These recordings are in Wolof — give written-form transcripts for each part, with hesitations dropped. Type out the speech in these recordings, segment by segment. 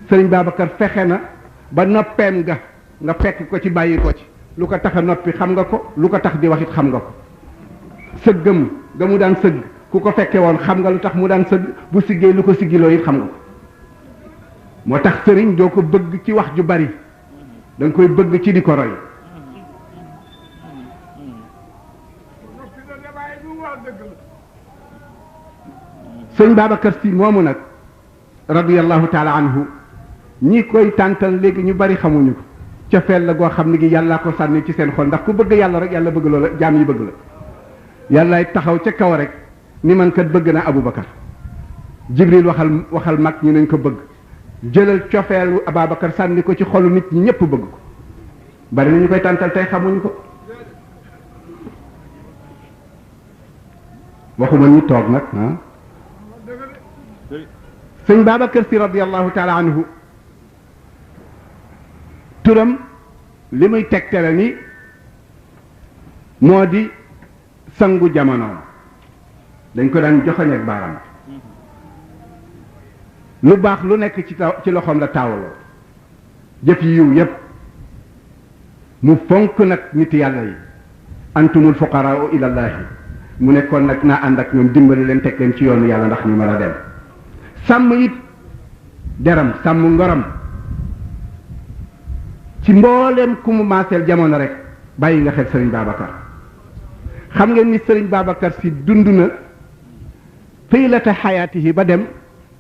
sëriñ Babacar fexe na ba noppeem nga fekk ko ci bàyyi ko ci lu ko tax a noppi xam nga ko lu ko tax di wax it xam nga ko sëggam ga mu daan sëgg ku ko fekke woon xam nga lu tax mu daan sëgg bu siggee lu ko siggiloo it xam nga ko moo tax sëriñ doo ko bëgg ci wax ju bari da nga koy bëgg ci di ko roy sëñ Babacar Si moomu nag radiyallahu taala anhu ñi koy tàntal léegi ñu bari xamuñu ko cofeel la goo xam ne gi yàllaa ko sànni ci seen xol ndax ku bëgg yàlla rek yàlla bëgg loola jaam yi bëgg la yàllaay taxaw ca kaw rek ni man kat bëgg naa Aboubacar Jibril waxal mag ñu nañ ko bëgg jëlal cofeelu Ababacar sànni ko ci xolu nit ñi ñëpp bëgg ko bari na ñu koy tàntal tey xamuñu ko waxuma ñu toog nag sëñ Babacar Si radiyallahu taala anhu turam li muy tegtale ni moo di sangu jamonoom dañ ko daan joxoñ ak baaram lu baax lu nekk ci loxoom la taawaloo jëf yi yiw yépp mu fonk nag nit yàlla yi antumul fuqaraau ilallahi mu nekkoon nag naa ànd ak ñoom dimbali leen teg leen ci yoonu yàlla ndax ñu mën a dem sàmm it deram sàmm ngoram ci mbooleem ku mu maaseel jamono rek bàyyi nga xel sëriñ Babacar xam ngeen ni sëriñ Babacar Si dund na taylata xayaatihi ba dem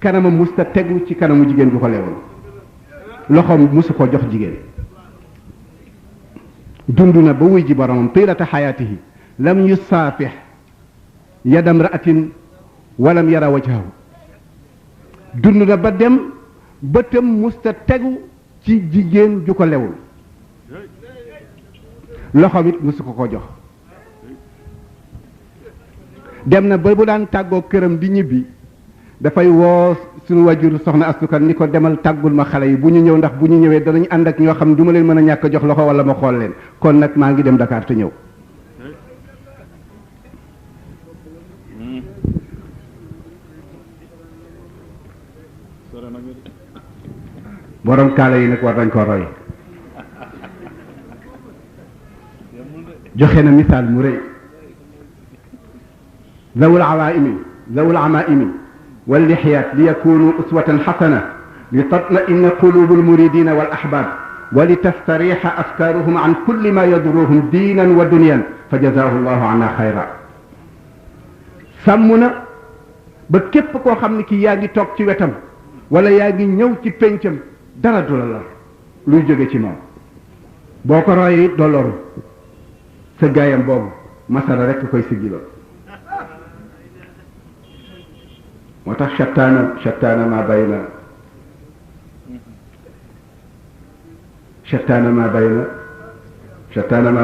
kanamam musta tegu ci kanamu jigéen gu ko leewoon loxoom musu ko jox jigéen dund na ba wuy ji boromam taylata xayaatihi lam yusaafix yadam ra'atin walam yara wajhahu dund na ba dem bëtam musta tegu ci jigéen ju ko lewul loxoom it musu ko jox dem na ba bu daan tàggoo këram di ñibbi dafay woo suñu wajur soxna astukan ni ko demal tàggul ma xale yi bu ñu ñëw ndax bu ñu ñëwee danañ ànd ak ñoo xam ne du ma leen mën a ñàkk jox loxo wala ma xool leen kon nag maa ngi dem Dakar te ñëw borom kaala yi nag war nañ ko roy joxe na misaal mu rëy zawul amaimi wal lixyaat li yakunu uswatan xasana li tatma'inna qulubu almuridina wal ahbab wa li tastarixa afkaruhum an kulli ma yaduruhum diinan wa dunyan fa jazahu llahu anna xayra sàmm na ba képp koo xam ne kii yaa ngi toog ci wetam wala yaa ngi ñëw ci péncam dara du la lor luy jóge ci moom boo ko royee it doo loru sa gaayam boobu masara rekk koy siggiloo moo tax shattaana ma bayna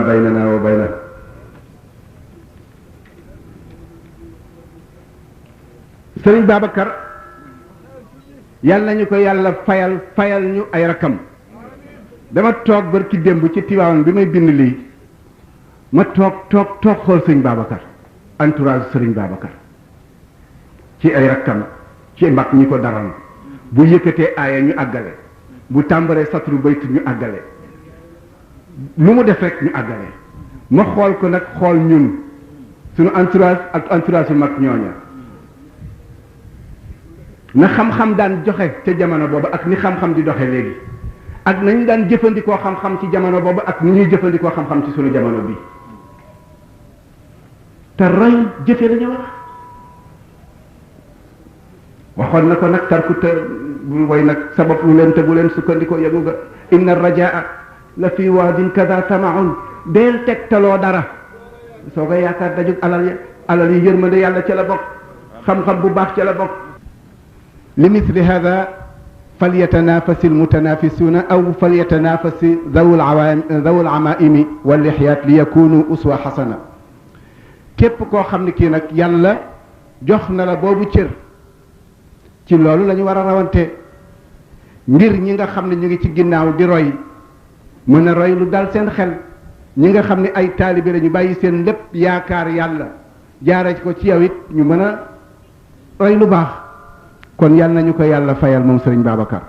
baynana wa bayna Sëriñ Babacar yàlla nañu ko yàlla fayal ñu ay rakam dama toog barki démb ci Tiwaawan bi may bind lii ma toog xool sëriñ Babacar entourage sëriñ Babacar ci ay rakkam ci mag ñi ko daral bu yëkkatee aaya ñu àggale bu tàmbaree satru bayt ñu àggale lu mu def rek ñu àggale ma xool ko nag xool ñun suñu entourage ak entourage yu mag ñooña na xam-xam daan joxe ca jamono boobu ak ni xam-xam di doxe léegi ak nañu daan jëfandikoo xam-xam ci jamono boobu ak ni ñuy jëfandikoo xam-xam ci sunu jamono bi te roy jëfe lañu waxoon na ko nag tarku te bu way nag sabab lu leen te bu leen sukkandikoo yëgu nga inna rajaa la fi waadin kada tamaun deel tegtaloo dara soo ko yaakaar dajug alal yi yërmande yàlla ca la bokk xam-xam bu baax ca la bokk لمثل هذا فليتنافس المتنافسون أو فليتنافس ذو العمائم واللحيات ليكونوا أسوة حسنة képp koo xam ne kii nag yàlla jox na la boobu cër ci loolu la ñu war a rawante ngir ñi nga xam ne ñu ngi ci ginnaaw di roy mën a roy lu dal seen xel ñi nga xam ne ay taalibe la ñu bàyyi seen lépp yaakaar yàlla jaare ko ci yow it ñu mën a roy lu baax kon yàlla nañu ko yàlla fayal moom Sëriñ Babacar